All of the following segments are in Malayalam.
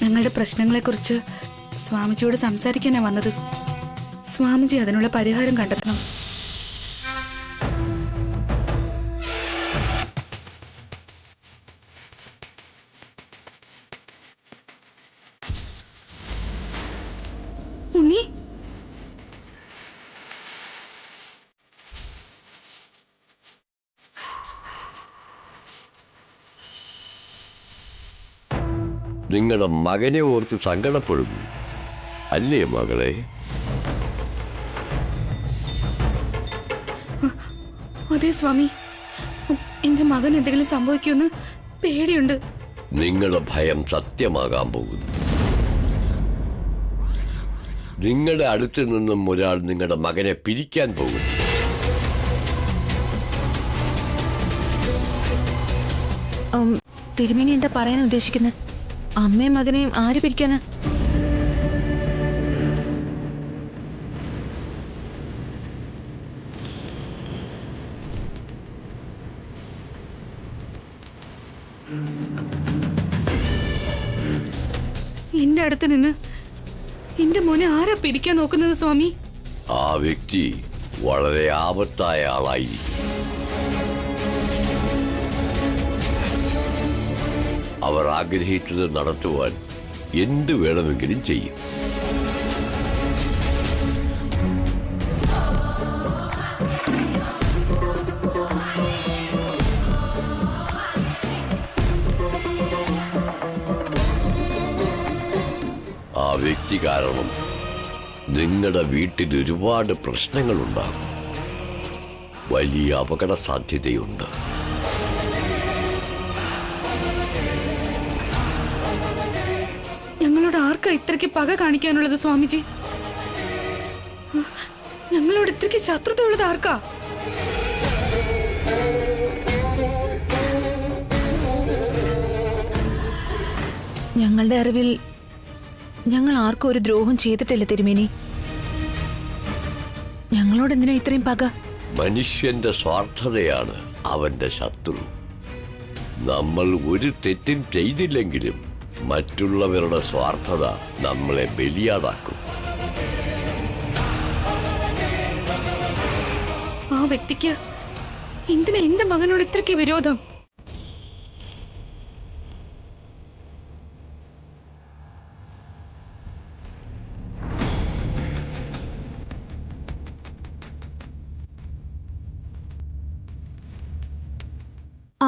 ഞങ്ങളുടെ പ്രശ്നങ്ങളെക്കുറിച്ച് സ്വാമിജിയോട് സംസാരിക്കാനാണ് വന്നത്. സ്വാമിജി അതിനുള്ള പരിഹാരം കണ്ടെത്തണം. ഉണ്ണി, നിങ്ങളുടെ മകനെ ഓർത്ത് സങ്കടപ്പെടുന്നു അല്ലേ മകളെ? അതെ സ്വാമി, എന്റെ മകൻ എന്തെങ്കിലും സംഭവിക്കുമെന്ന് പേടിയുണ്ട്. നിങ്ങളുടെ ഭയം സത്യമാകാൻ പോകുന്നു. നിങ്ങളുടെ അടുത്ത് നിന്നും ഒരാൾ നിങ്ങളുടെ മകനെ പിരിക്കാൻ പോകുന്നു. തിരുമേനി എന്താ പറയാൻ ഉദ്ദേശിക്കുന്നത്? അമ്മയും മകനെയും ആര് പിരിക്കാനാ? എന്റെ അടുത്ത് നിന്ന് എന്റെ മോനെ ആരാ പിരിക്കാൻ നോക്കുന്നത് സ്വാമി? ആ വ്യക്തി വളരെ ആപത്തായ ആളായിരിക്കും. അവർ ആഗ്രഹിച്ചത് നടത്തുവാൻ എന്ത് വേണമെങ്കിലും ചെയ്യും. ആ വ്യക്തി കാരണം നിങ്ങളുടെ വീട്ടിൽ ഒരുപാട് പ്രശ്നങ്ങളുണ്ടാകും. വലിയ അപകട സാധ്യതയുണ്ട്. ഞങ്ങളോട് ആർക്കാ ഇത്രയ്ക്ക് പക കാണിക്കാനുള്ളത് സ്വാമിജി? ഞങ്ങളോട് ഇത്രയ്ക്ക് ശത്രുത ഉള്ളത് ആർക്കാ? ഞങ്ങളുടെ അറിവിൽ ഞങ്ങൾ ആർക്കും ഒരു ദ്രോഹം ചെയ്തിട്ടില്ല തിരുമേനി. ഞങ്ങളോട് എന്തിനാ ഇത്രയും പക? മനുഷ്യന്റെ സ്വാർത്ഥതയാണ് അവന്റെ ശത്രു. നമ്മൾ ഒരു തെറ്റും ചെയ്തില്ലെങ്കിലും മറ്റുള്ളവരുടെ സ്വാർത്ഥത നമ്മളെ ബലിയാടാക്കും. ആ വ്യക്തിക്ക് എന്തിനാ എന്റെ മകനോട് ഇത്രയ്ക്ക് വിരോധം?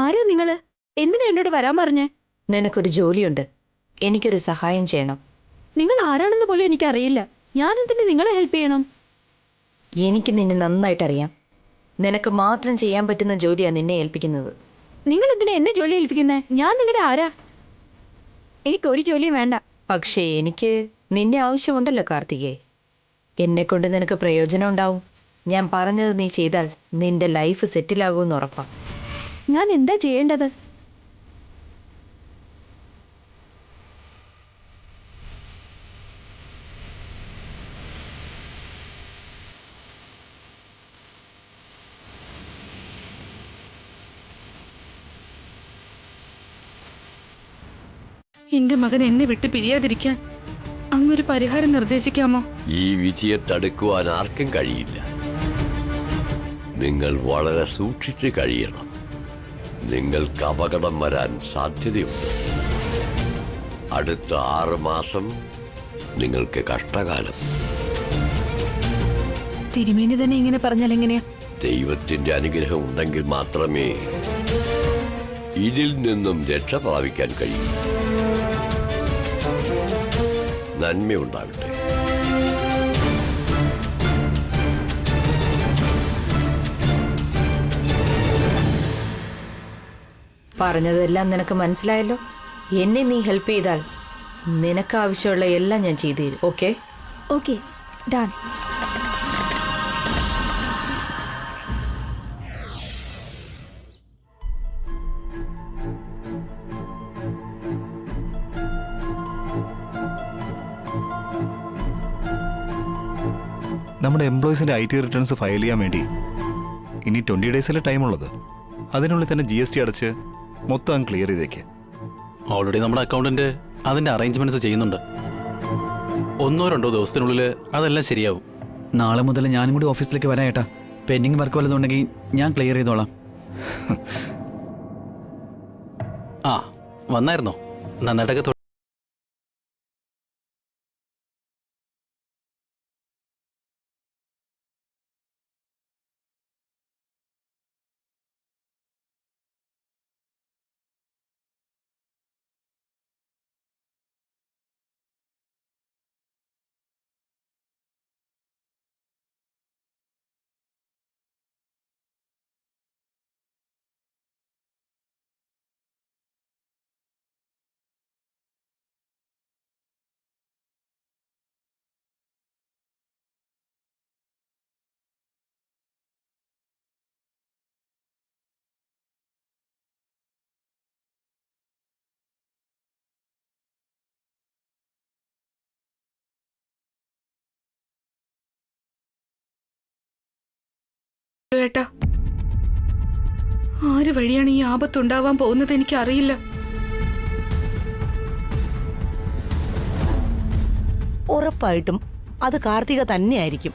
ആരാ നിങ്ങള്? എന്തിനാ എന്നോട് വരാൻ പറഞ്ഞേ? നിനക്കൊരു ജോലിയുണ്ട്, എനിക്കൊരു സഹായം ചെയ്യണം. നിങ്ങൾ ആരാണെന്ന് പോലും എനിക്കറിയില്ല. ഞാൻ എന്തിനു നിങ്ങളെ ഹെൽപ്പ് ചെയ്യണം? എനിക്ക് നിന്നെ നന്നായിട്ടറിയാം. നിനക്ക് മാത്രം ചെയ്യാൻ പറ്റുന്ന ജോലിയാണ് നിന്നെ ഏൽപ്പിക്കുന്നത്. നിങ്ങൾ എന്തിനാ എന്നെ ജോലി ഏൽപ്പിക്കുന്നേ? ഞാൻ നിങ്ങളുടെ ആരാ? എനിക്കൊരു ജോലിയും വേണ്ട. പക്ഷേ എനിക്ക് നിന്നെ ആവശ്യമുണ്ടല്ലോ കാർത്തികേ. എന്നെക്കൊണ്ട് നിനക്ക് പ്രയോജനം ഉണ്ടാവും. ഞാൻ പറഞ്ഞത് നീ ചെയ്താൽ നിന്റെ ലൈഫ് സെറ്റിലാകുമെന്ന് ഉറപ്പാ. ഞാൻ എന്താ ചെയ്യേണ്ടത്? എന്റെ മകൻ എന്നെ വിട്ട് പിരിയാതിരിക്കാൻ അങ്ങൊരു പരിഹാരം നിർദ്ദേശിക്കാമോ? ഈ വിധിയെ തടുക്കുവാൻ ആർക്കും കഴിയില്ല. നിങ്ങൾ വളരെ സൂക്ഷിച്ച് കഴിയണം. നിങ്ങൾക്ക് അപകടം വരാൻ സാധ്യതയുണ്ട്. അടുത്ത 6 മാസം നിങ്ങൾക്ക് കഷ്ടകാലം. തിരുമേനി തന്നെ ഇങ്ങനെ പറഞ്ഞാൽ എങ്ങനെയാ? ദൈവത്തിന്റെ അനുഗ്രഹം ഉണ്ടെങ്കിൽ മാത്രമേ ഇതിൽ നിന്നും രക്ഷ പ്രാപിക്കാൻ കഴിയൂ. നന്മയുണ്ടാകട്ടെ. പറഞ്ഞതെല്ലാം നിനക്ക് മനസ്സിലായല്ലോ. എന്നെ നീ ഹെൽപ്പ് ചെയ്താൽ നിനക്ക് ആവശ്യമുള്ള എല്ലാം ഞാൻ ചെയ്തു തരും. ഓക്കെ? Okay, done. നമ്മുടെ എംപ്ലോയീസിന്റെ IT റിട്ടേൺസ് ഫയൽ ചെയ്യാൻ വേണ്ടി ഇനി 20 ഡേയ്സിലെ ടൈമുള്ളത്. അതിനുള്ളിൽ തന്നെ GST അടച്ച് മൊത്തം ക്ലിയർ ചെയ്തേക്ക്. ഓൾറെഡി നമ്മുടെ അക്കൗണ്ടന്റ് അതിന്റെ അറേഞ്ച്മെന്റ്സ് ചെയ്യുന്നുണ്ട്. 1-2 ദിവസത്തിനുള്ളിൽ അതെല്ലാം ശരിയാവും. നാളെ മുതൽ ഞാനും കൂടി ഓഫീസിലേക്ക് വരാം ഏട്ടാ. പെൻഡിങ് വർക്ക് വല്ലതുണ്ടെങ്കിൽ ഞാൻ ക്ലിയർ ചെയ്തോളാം. ആ വന്നായിരുന്നോ? നന്നായിട്ടൊക്കെ ഏട്ടാ, ആര് വഴിയാണ് ഈ ആപത്തുണ്ടാവാൻ പോകുന്നത് എനിക്കറിയില്ല. ഉറപ്പായിട്ടും അത് കാർത്തിക തന്നെയായിരിക്കും.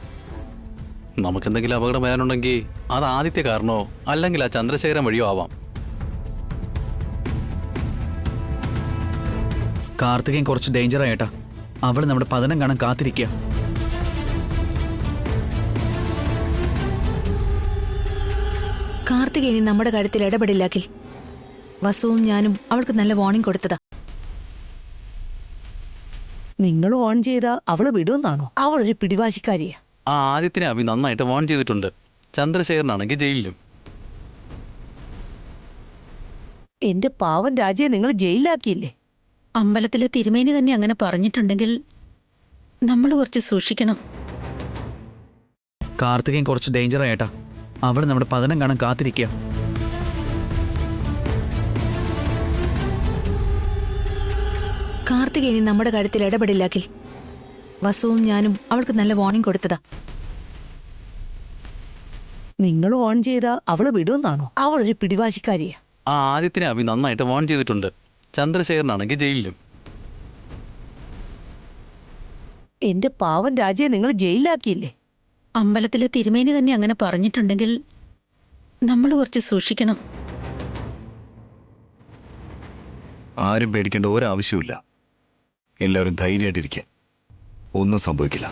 നമുക്കെന്തെങ്കിലും അപകടം വരാനുണ്ടെങ്കിൽ അത് ആദ്യത്തെ കാരണോ അല്ലെങ്കിൽ ആ ചന്ദ്രശേഖരൻ വഴിയോ ആവാം. കാർത്തികയും കുറച്ച് ഡേഞ്ചറാ ഏട്ടാ. അവൾ നമ്മുടെ പതനം കാണാൻ കാത്തിരിക്കുക. കാർത്തിക ഇനി നമ്മുടെ കാര്യത്തിൽ ഇടപെടില്ലാക്കിൽ വസുവും ഞാനും അവൾക്ക് നല്ല വാർണിംഗ് കൊടുത്തതാ. നിങ്ങൾ ഓൺ ചെയ്താ അവള് വിടുമെന്നാണോ? അവളൊരു പിടിവാശിക്കാരിയാ. ആ ആദ്യത്തിനെ അഭി നന്നായിട്ട് വാൺ ചെയ്തിട്ടുണ്ട്. ചന്ദ്രശേഖരനാണെങ്കിൽ ജയിലിലും. എന്റെ പാവൻ രാജയെ നിങ്ങൾ ജയിലിലാക്കിയില്ലേ? അമ്പലത്തിലെ തിരുമേനി തന്നെ അങ്ങനെ പറഞ്ഞിട്ടുണ്ടെങ്കിൽ നമ്മൾ കുറച്ച് സൂക്ഷിക്കണം. കാർത്തികയും കുറച്ച് ഡേഞ്ചറാ ഏട്ടാ. അവൾ നമ്മുടെ പതനം കാണാൻ കാത്തിരിക്കുക. കാർത്തിക ഇനി നമ്മുടെ കാര്യത്തിൽ ഇടപെടില്ലാക്കിൽ വസുവും ഞാനും അവൾക്ക് നല്ല വാർണിംഗ് കൊടുത്തതാ. നിങ്ങൾ ഓൺ ചെയ്താ അവള് വിടുമെന്നാണോ? അവളൊരു പിടിവാശിക്കാരിയാ. ആ ആദ്യത്തിനെ അഭി നന്നായിട്ട് വാൺ ചെയ്തിട്ടുണ്ട്. ചന്ദ്രശേഖരനാണെങ്കിൽ ജയിലിലും. എന്റെ പാവൻ രാജയെ നിങ്ങൾ ജയിലിലാക്കിയില്ലേ? അമ്പലത്തിലെ തിരുമേനി തന്നെ അങ്ങനെ പറഞ്ഞിട്ടുണ്ടെങ്കിൽ നമ്മൾ കുറച്ച് സൂക്ഷിക്കണം. ആരും പേടിക്കേണ്ട ഒരാവശ്യമില്ല. എല്ലാവരും ധൈര്യമായിട്ടിരിക്കുക. ഒന്നും സംഭവിക്കില്ല.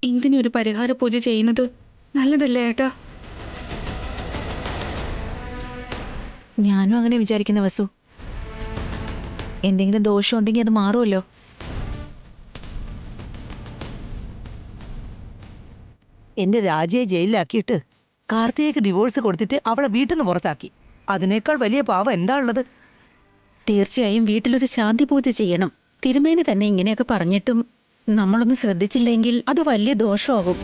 എന്തിനൊരു പരിഹാര പൂജ ചെയ്യുന്നത് നല്ലതല്ലേ ഏട്ടാ? ഞാനും അങ്ങനെ വിചാരിക്കുന്ന വസു. എന്തെങ്കിലും ദോഷം ഉണ്ടെങ്കിൽ അത് മാറുമല്ലോ. എന്റെ രാജയെ ജയിലിലാക്കിയിട്ട് കാർത്തികയ്ക്ക് ഡിവോഴ്സ് കൊടുത്തിട്ട് അവളെ വീട്ടിൽ നിന്ന് പുറത്താക്കി. അതിനേക്കാൾ വലിയ പാവം എന്താ ഉള്ളത്? തീർച്ചയായും വീട്ടിലൊരു ശാന്തി പൂജ ചെയ്യണം. തിരുമേനി തന്നെ ഇങ്ങനെയൊക്കെ പറഞ്ഞിട്ടും നമ്മളൊന്ന് ശ്രദ്ധിച്ചില്ലെങ്കിൽ അത് വലിയ ദോഷമാകും.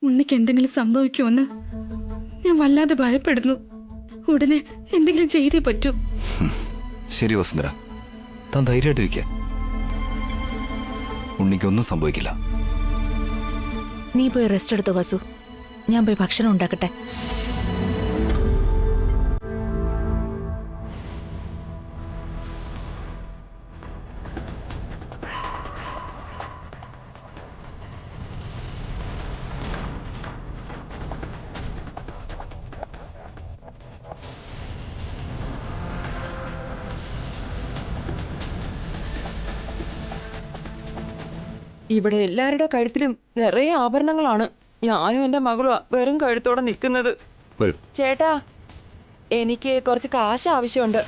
ഉണ്ണിക്ക് എന്തെങ്കിലും സംഭവിക്കുമെന്ന് ഞാൻ വല്ലാതെ ഭയപ്പെടുന്നു. ഉടനെ എന്തെങ്കിലും ചെയ്തേ പറ്റൂ. ശരി വസുന്ധര, താൻ ധൈര്യമായിട്ടിരിക്കുക. ഉണ്ണിക്കൊന്നും സംഭവിക്കില്ല. നീ പോയി റെസ്റ്റ് എടുത്തോ വസു. ഞാൻ പോയി ഭക്ഷണം ഉണ്ടാക്കട്ടെ. ഇവിടെ എല്ലാവരുടെ കഴുത്തിലും നിറയെ ആഭരണങ്ങളാണ്. ഞാനും എൻ്റെ മകളും വെറും കഴുത്തോടെ നിൽക്കുന്നത്. ചേട്ടാ, എനിക്ക് കുറച്ച് കാശ് ആവശ്യമുണ്ട്.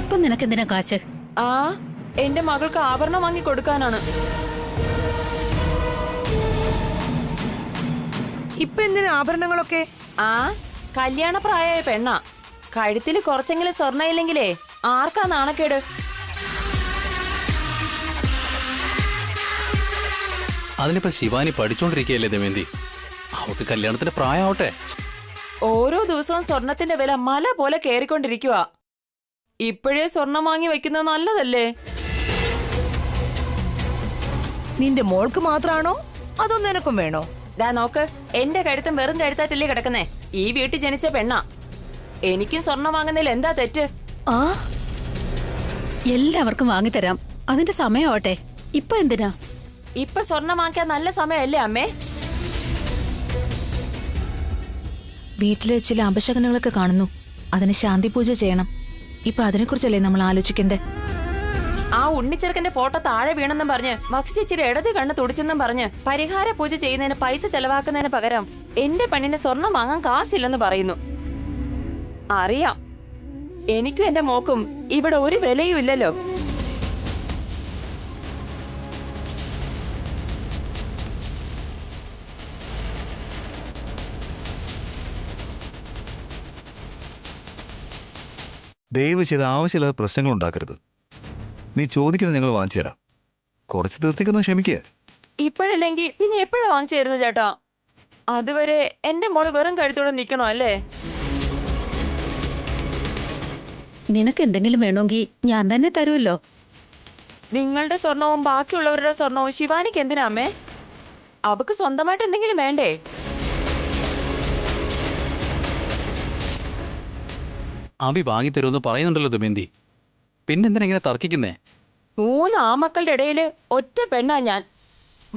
ഇപ്പം നിനക്കെന്തിനാ കാശ്? എൻ്റെ മകൾക്ക് ആഭരണം വാങ്ങി കൊടുക്കാനാണ്. ഇപ്പൊ എന്തിനാ ആഭരണങ്ങളൊക്കെ? കല്യാണപ്രായമായ പെണ്ണാ. കഴുത്തിൽ കുറച്ചെങ്കിലും സ്വർണ്ണ ഇല്ലെങ്കിലേ ആർക്കാ നാണക്കേട്? അതിനിപ്പോ ശിവാനി പഠിച്ചോണ്ടിരിക്കുകയല്ലേ ദമയന്തി. അവൾക്ക് കല്യാണത്തിന്റെ പ്രായമാവട്ടെ. ഓരോ ദിവസവും സ്വർണത്തിന്റെ വില മല പോലെ കയറിക്കൊണ്ടിരിക്കുക. ഇപ്പോഴേ സ്വർണം വാങ്ങി വെക്കുന്നത് നല്ലതല്ലേ? നിന്റെ മോൾക്ക് മാത്രാണോ അതോ നിനക്കും വേണോ? ദാ നോക്ക്, എന്റെ കഴുത്തും വെറും കഴുത്താറ്റല്ലേ കിടക്കുന്നേ. ഈ വീട്ടിൽ ജനിച്ച പെണ്ണാ. എനിക്കും സ്വർണം വാങ്ങുന്നതിൽ എന്താ തെറ്റ്? ആ എല്ലാവർക്കും വാങ്ങിത്തരാം, അതിന്റെ സമയമാവട്ടെ. ഇപ്പൊ എന്തിനാ? ഇപ്പൊ സ്വർണം വാങ്ങിക്കാൻ നല്ല സമയമല്ലേ അമ്മേ? വീട്ടില് ചില അപശകനങ്ങളൊക്കെ കാണുന്നു. അതിന് ശാന്തി പൂജ ചെയ്യണം. ഇപ്പൊ അതിനെക്കുറിച്ചല്ലേ നമ്മൾ ആലോചിക്കണ്ടേ? ആ ഉണ്ണിച്ചെറുക്കന്റെ ഫോട്ടോ താഴെ വീണെന്നും പറഞ്ഞ് വസു ചേച്ചിയുടെ ഇടത് കണ്ണ് തുടിച്ചെന്നും പറഞ്ഞ് പരിഹാര പൂജ ചെയ്യുന്നതിന് പൈസ ചെലവാക്കുന്നതിന് പകരം എന്റെ പെണ്ണിന് സ്വർണം വാങ്ങാൻ കാശില്ലെന്ന് പറയുന്നു. അറിയാം, എനിക്കും എന്റെ മോക്കും ഇവിടെ ഒരു വിലയും ഇല്ലല്ലോ. ദയവ് ചെയ്ത് ആവശ്യമില്ലാത്ത പ്രശ്നങ്ങൾ ഉണ്ടാക്കരുത്. നീ ചോദിക്കുന്നത് ഞങ്ങൾ വാങ്ങിച്ചു തരാം. കുറച്ച് ദിവസത്തേക്കൊന്ന് ക്ഷമിക്കുക. ഇപ്പോഴില്ലെങ്കിൽ പിന്നെ എപ്പോഴാ വാങ്ങിച്ചു തരുന്നത് ചേട്ടാ? അതുവരെ എന്റെ മോള് വെറും കഴുത്തോടെ നിൽക്കണോ അല്ലേ? നിനക്ക് എന്തെങ്കിലും വേണമെങ്കിൽ ഞാൻ തന്നെ തരുമല്ലോ. നിങ്ങളുടെ സ്വർണവും ബാക്കിയുള്ളവരുടെ സ്വർണവും ശിവാനിക്ക് എന്തിനാ അമ്മേ? അവക്ക് സ്വന്തമായിട്ട് എന്തെങ്കിലും വേണ്ടേ? അഭി വാങ്ങിത്തരുമെന്ന് പറയുന്നുണ്ടല്ലോ ദമയന്തി, പിന്നെന്തിനാ ഇങ്ങനെ തർക്കിക്കുന്നേ? 3 ആമക്കളുടെ ഇടയില് ഒറ്റ പെണ്ണാ ഞാൻ.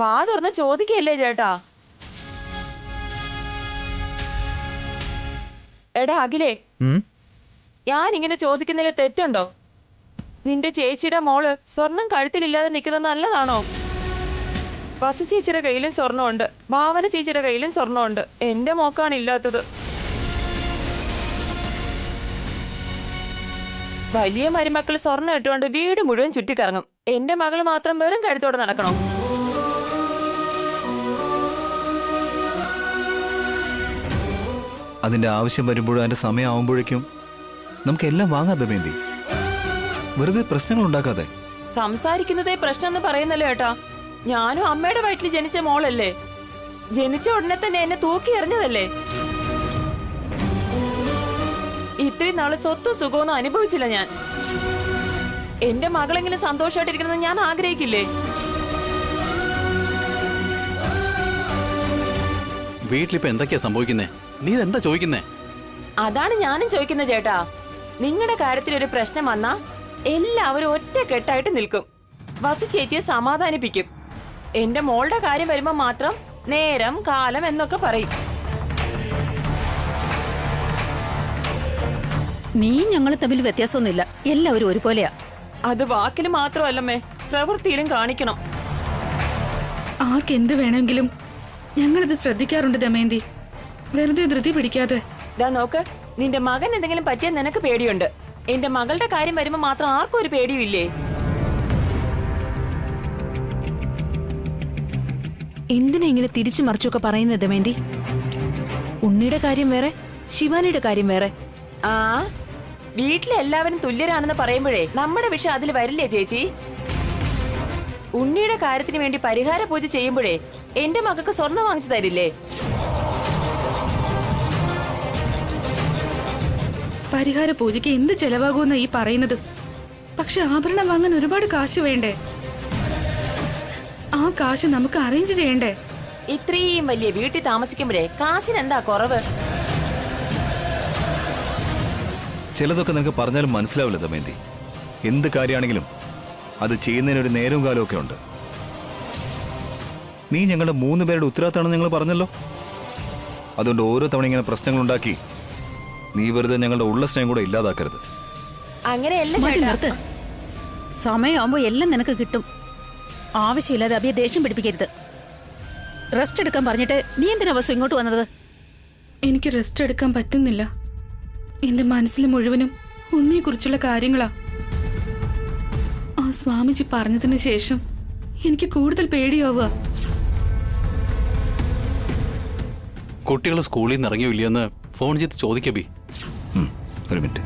വാ തുറന്ന് ചോദിക്കല്ലേ ചേട്ടാ? എടാ അഖിലേ, ഞാൻ ഇങ്ങനെ ചോദിക്കുന്നതിൽ തെറ്റുണ്ടോ? നിന്റെ ചേച്ചിയുടെ മോള് സ്വർണം കഴുത്തിലില്ലാതെ നിൽക്കുന്നത് നല്ലതാണോ? വസു ചേച്ചിയുടെ കയ്യിലും സ്വർണ്ണമുണ്ട്, ഭാവന ചേച്ചിയുടെ കയ്യിലും സ്വർണ്ണമുണ്ട്. എന്റെ മോക്കാണ് ഇല്ലാത്തത്. വലിയ മരുമക്കൾ സ്വർണ്ണം ഇട്ടുകൊണ്ട് വീട് മുഴുവൻ ചുറ്റിക്കറങ്ങും. എന്റെ മകള് മാത്രം വെറും കഴുത്തോടെ നടക്കണം. അതിന്റെ ആവശ്യം വരുമ്പോഴും അതിന്റെ സമയം ആവുമ്പോഴേക്കും നമുക്കെല്ലാം വാങ്ങാം ദമയന്തി. വെറുതെ പ്രശ്നങ്ങൾ ഉണ്ടാക്കാതെ. സംസാരിക്കുന്നതേ പ്രശ്നം എന്ന് പറയുന്നല്ലോ ഏട്ടാ. ഞാനും അമ്മയുടെ വയറ്റിൽ ജനിച്ച മോളല്ലേ. ജനിച്ച ഉടനെ തന്നെ എന്നെ തൂക്കി എറിഞ്ഞതല്ലേ. ഇത്രയും നാള് സ്വത്തും സുഖമൊന്നും അനുഭവിച്ചില്ല ഞാൻ. എന്റെ മകളെങ്കിലും സന്തോഷമായിട്ടിരിക്കുന്നത് ഞാൻ ആഗ്രഹിക്കില്ലേ? വീട്ടിലിപ്പോ എന്തൊക്കെയാ സംഭവിക്കുന്നേ? നീ എന്താ ചോദിക്കുന്നേ? അതാണ് ഞാനും ചോദിക്കുന്നത് ചേട്ടാ. നിങ്ങളുടെ കാര്യത്തിൽ ഒരു പ്രശ്നം വന്നാ എല്ലാവരും ഒറ്റക്കെട്ടായിട്ട് നിൽക്കും. വസു ചേച്ചിയെ സമാധാനിപ്പിക്കും. എന്റെ മോളുടെ കാര്യം വരുമ്പോ മാത്രം നേരം കാലം എന്നൊക്കെ പറയും. നീ ഞങ്ങൾ തമ്മിൽ വ്യത്യാസമൊന്നുമില്ല, എല്ലാവരും ഒരുപോലെയാ. അത് വാക്കിൽ മാത്രമല്ലമ്മേ, പ്രവൃത്തിയിലും കാണിക്കണം. ആർക്കെന്ത് വേണമെങ്കിലും ഞങ്ങളിത് ശ്രദ്ധിക്കാറുണ്ട് ദമയന്തി. വെറുതെ ധൃതി പിടിക്കാതെ. ദാ നോക്ക്, നിന്റെ മകൻ എന്തെങ്കിലും പറ്റിയാൽ നിനക്ക് പേടിയുണ്ട്. എന്റെ മകളുടെ കാര്യം വരുമ്പോ മാത്രം ആർക്കും ഒരു പേടിയും ഇല്ലേ? എന്തിനാ ഇങ്ങനെ തിരിച്ചു മറിച്ചൊക്കെ പറയുന്നത് ദമയന്തി? ഉണ്ണിയുടെ കാര്യം വേറെ, ശിവാനിയുടെ കാര്യം വേറെ. ആ, വീട്ടിലെ എല്ലാവരും തുല്യരാണെന്ന് പറയുമ്പോഴേ നമ്മുടെ വിഷയം അതിൽ വരില്ലേ ചേച്ചി? ഉണ്ണിയുടെ കാര്യത്തിന് വേണ്ടി പരിഹാര പൂജ ചെയ്യുമ്പോഴേ എന്റെ മകൾക്ക് സ്വർണം വാങ്ങിച്ചു തരില്ലേ? പരിഹാര പൂജയ്ക്ക് എന്ത് ചെലവാകുമെന്ന ഈ പറയുന്നത്? പക്ഷെ ആഭരണം വാങ്ങാൻ ഒരുപാട് കാശ് വേണ്ടേ? ആ കാശ് നമുക്ക് അറേഞ്ച് ചെയ്യണ്ടേ? ഇത്രയും വലിയ വീട്ടിൽ താമസിക്കുമ്പോഴേ കാശിന് എന്താ കുറവ്? ചിലതൊക്കെ നിനക്ക് പറഞ്ഞാലും മനസ്സിലാവില്ല ദമയന്തി. എന്ത് കാര്യമാണെങ്കിലും അത് ചെയ്യുന്നതിനൊരു നേരവും കാലവും ഒക്കെ ഉണ്ട്. നീ ഞങ്ങളുടെ 3 പേരുടെ ഉത്തരവാദിത്തമാണെന്ന് ഞങ്ങൾ പറഞ്ഞല്ലോ. അതുകൊണ്ട് ഓരോ തവണ ഇങ്ങനെ പ്രശ്നങ്ങൾ ഉണ്ടാക്കി നീ വെറുതെ ഞങ്ങളുടെ ഉള്ള സ്നേഹം കൂടെ ഇല്ലാതാക്കരുത്. അങ്ങനെയല്ല മതി, ചേട്ടാ. നിർത്ത്. സമയമാകുമ്പോ എല്ലാം നിനക്ക് കിട്ടും. ആവശ്യമില്ലാതെ അഭിയെ ദേഷ്യം പിടിപ്പിക്കരുത്. റെസ്റ്റ് എടുക്കാൻ പറഞ്ഞിട്ട് നീ എന്തിനാ വസു ഇങ്ങോട്ട് വന്നത്? എനിക്ക് റെസ്റ്റ് എടുക്കാൻ പറ്റുന്നില്ല. എന്റെ മനസ്സിൽ മുഴുവനും ഉണ്ണിയെ കുറിച്ചുള്ള കാര്യങ്ങളാ. ആ സ്വാമിജി പറഞ്ഞതിന് ശേഷം എനിക്ക് കൂടുതൽ പേടിയാവുക. കുട്ടികൾ സ്കൂളിൽ നിന്ന് ഇറങ്ങിയോ ഇല്ലയെന്ന് ഫോൺ ചെയ്ത് ചോദിക്കബി. ഒരു minute.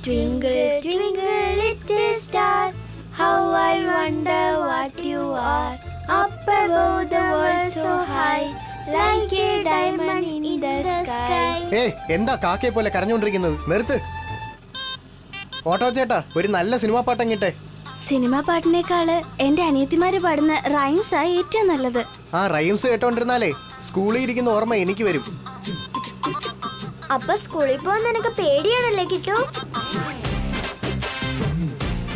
Twinkle, twinkle, little star, how I wonder what you are. Up above the world so high, like a diamond in the sky. ഏയ് എന്താ കാക്കയെ പോലെ കരഞ്ഞോണ്ടിരിക്കുന്നത്? നിർത്ത്. ഓട്ടോ ചേട്ടാ, ഒരു നല്ല സിനിമാ പാട്ടങ്ങിട്ടെ. സിനിമാ പാട്ടിനേക്കാള് എന്റെ അനിയത്തിമാര് പാടുന്ന റൈംസ് ആ ഏറ്റവും നല്ലത്. ആ റൈംസ് കേട്ടോണ്ടിരുന്നാലേ സ്കൂളിൽ ഇരിക്കുന്ന ഓർമ്മ എനിക്ക് വരും. അപ്പൊ സ്കൂളിൽ പോകാൻ നിനക്ക് പേടിയാണല്ലേ കിട്ടു?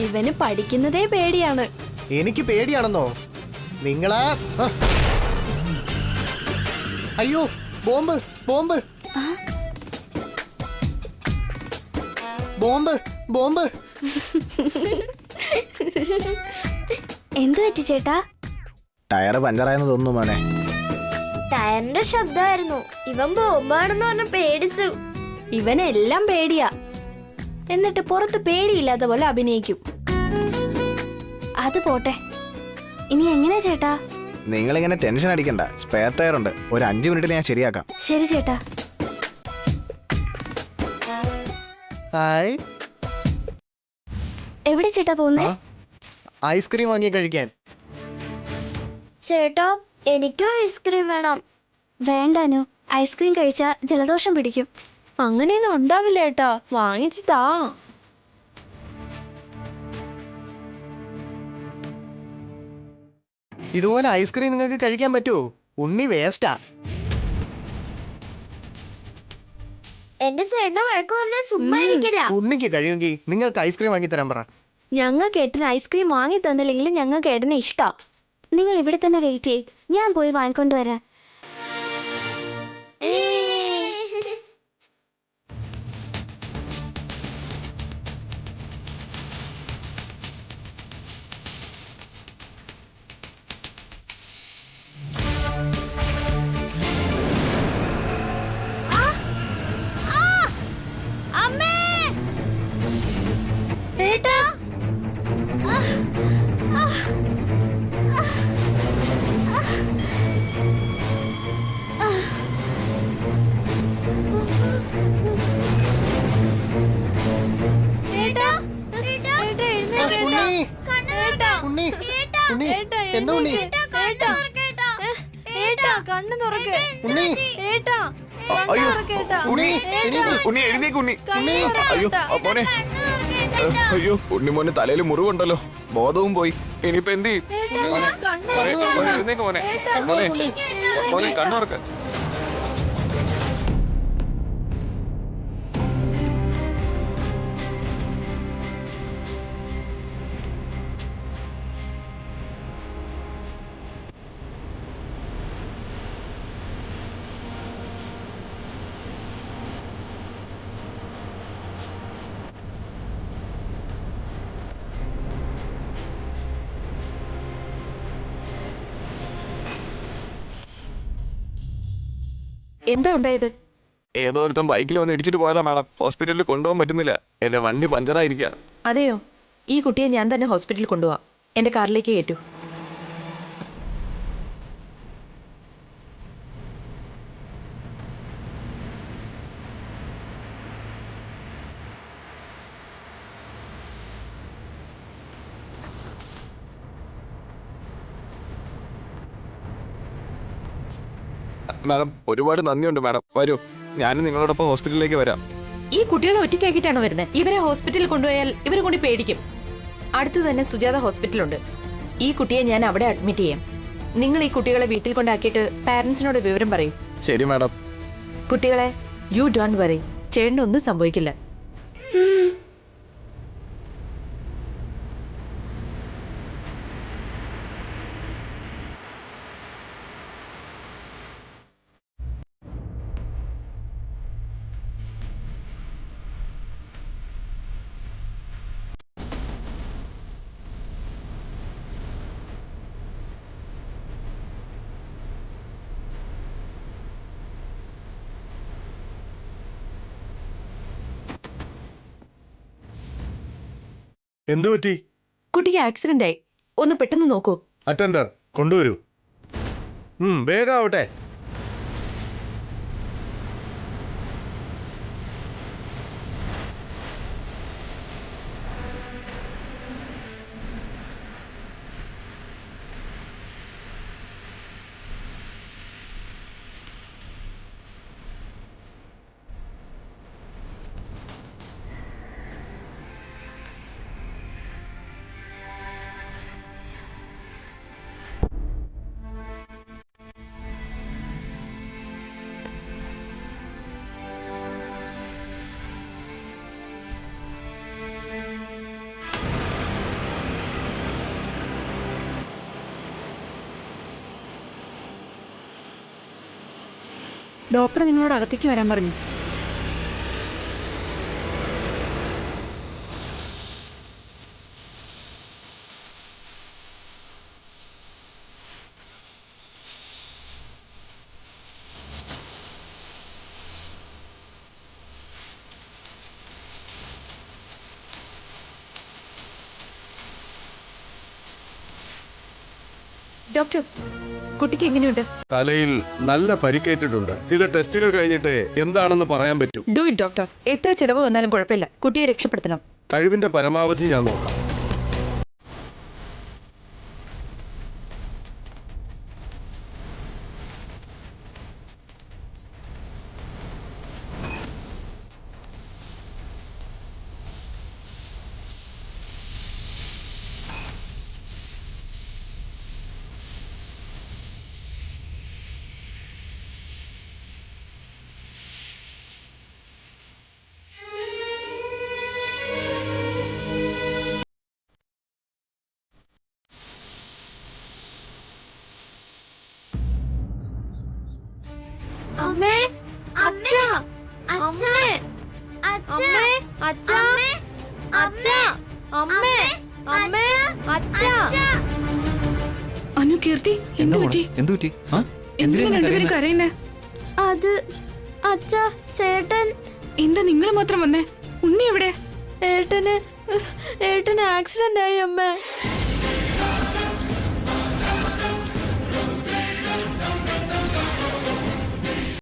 ഇവന് പഠിക്കുന്നതേ പേടിയാണ്. എനിക്ക് പേടിയാണെന്നോ? നിങ്ങളാ അയ്യോ ബോംബ് ബോംബ് ബോംബ് ബോംബ്. എന്തു പറ്റി ചേട്ടാ? ടയറ് പഞ്ചറായെന്ന് തോന്നുന്നു മോനെ. ടയറിന്റെ ശബ്ദമായിരുന്നു. ഇവൻ ബോംബാണെന്ന് പറഞ്ഞ പേടിച്ചു. ഇവനെല്ലാം പേടിയാ, എന്നിട്ട് പുറത്ത് പേടിയില്ലാത്ത പോലെ അഭിനയിക്കും. അത് പോട്ടെ, ഇനി എങ്ങനെയാ ചേട്ടാ? നിങ്ങളിങ്ങനെ ടെൻഷൻ അടിക്കണ്ട. സ്പെയർ ടയർ ഉണ്ട്, ഒരു 5 മിനിറ്റിൽ ഞാൻ ശരിയാക്കാം. ശരി ചേട്ടാ. ഹായ്. എവിടെ ചേട്ടാ പോകുന്നേ? ഐസ്ക്രീം വാങ്ങി കഴിക്കാൻ. ചേട്ടാ എനിക്കും ഐസ്ക്രീം വേണം. വേണ്ടാനു, ഐസ്ക്രീം കഴിച്ചാ ജലദോഷം പിടിക്കും. അങ്ങനെയൊന്നും ഉണ്ടാവില്ല ഏട്ടാ, വാങ്ങിച്ചു താ. ഇതുപോലെ ഐസ്ക്രീം നിങ്ങൾക്ക് കഴിക്കാൻ പറ്റുമോ? ഉണ്ണി വേസ്റ്റാ. എന്റെ ചേട്ടനെ വഴക്ക് പറഞ്ഞാൽ ചുമ്മാ ഇരിക്കില്ല. ഉണ്ണിക്ക് കഴിയുമെങ്കിൽ നിങ്ങൾക്ക് ഐസ്ക്രീം വാങ്ങി തരാൻ പറ. ഞങ്ങൾക്ക് ഏട്ടന് ഐസ്ക്രീം വാങ്ങി തന്നില്ലെങ്കിൽ ഞങ്ങൾക്ക് ഏട്ടനെ ഇഷ്ടാ. നിങ്ങൾ ഇവിടെ തന്നെ വെയിറ്റ് ചെയ്യ്, ഞാൻ പോയി വാങ്ങിക്കൊണ്ട് വരാം. കണ്ണു തുറക്ക്. അയ്യോ ഉണ്ണി മോനെ തലയിൽ മുറിവുണ്ടല്ലോ, ബോധവും പോയി. ഇനിയിപ്പോ എന്ത് ചെയ്യും? കണ്ണുറക്ക. എന്താ ഉണ്ടായത്? ഏതോ ഒരുത്തം ബൈക്കിൽ വന്ന് ഇടിച്ചിട്ട് പോയതാ മാഡം. ഹോസ്പിറ്റലിൽ കൊണ്ടുപോകാൻ പറ്റുന്നില്ല, എന്റെ വണ്ടി പഞ്ചറായിരിക്കുക. അതെയോ? ഈ കുട്ടിയെ ഞാൻ തന്നെ ഹോസ്പിറ്റലിൽ കൊണ്ടുപോവാം. എൻ്റെ കാറിലേക്ക് കയറ്റൂ. മാഡം ഒരുപാട് നന്ദിയുണ്ട് മാഡം. വരൂ, ഞാനും നിങ്ങളോടൊപ്പം ഹോസ്പിറ്റലിലേക്ക് വരാം. ഈ കുട്ടികളെ ഒറ്റയ്ക്കാക്കിയിട്ടാണോ വരുന്നത്? ഇവരെ ഹോസ്പിറ്റലിൽ കൊണ്ടുപോയാൽ ഇവരെ കൂടി പേടിക്കും. അടുത്ത് തന്നെ സുജാത ഹോസ്പിറ്റലുണ്ട്. ഈ കുട്ടിയെ ഞാൻ അവിടെ അഡ്മിറ്റ് ചെയ്യാം. നിങ്ങൾ ഈ കുട്ടികളെ വീട്ടിൽ കൊണ്ടാക്കിയിട്ട് പാരന്റ്സിനോട് വിവരം പറയും. ശരി മാഡം. കുട്ടികളെ, യു ഡോണ്ട് വറി, ചേട്ടനൊന്നും സംഭവിക്കില്ല. എന്തു പറ്റി? കുട്ടിക്ക് ആക്സിഡന്റ് ആയി, ഒന്ന് പെട്ടെന്ന് നോക്കൂ. അറ്റൻഡർ കൊണ്ടുവരൂ. വേഗം ആവട്ടെ. ഡോക്ടർ നിങ്ങളോട് അകത്തേക്ക് വരാൻ പറഞ്ഞു. ഡോക്ടർ, കുട്ടിക്ക് എങ്ങനെയുണ്ട്? തലയിൽ നല്ല പരിക്കേറ്റിട്ടുണ്ട്. ചില ടെസ്റ്റുകൾ കഴിഞ്ഞിട്ട് എന്താണെന്ന് പറയാൻ പറ്റൂ. Do it doctor. എത്ര ചിലവ് വന്നാലും കുഴപ്പമില്ല, കുട്ടിയെ രക്ഷപ്പെടുത്തണം. കഴിവിന്റെ പരമാവധി ഞാൻ നോക്കാം. അമ്മേ, അച്ഛാ, അമ്മേ, അമ്മേ, അച്ഛാ, അച്ഛാ, അമ്മേ, അമ്മേ, അച്ഛാ. അനു, കീർത്തി, എന്തു പറ്റി? എന്തിനാ രണ്ടുപേരും കരയുന്നേ? അത് അച്ഛാ, ചേട്ടൻ. എന്താ നിങ്ങൾ മാത്രം വന്നേ? ഉണ്ണി എവിടെ? ഏട്ടന് ആക്സിഡന്റ് ആയി അമ്മേ.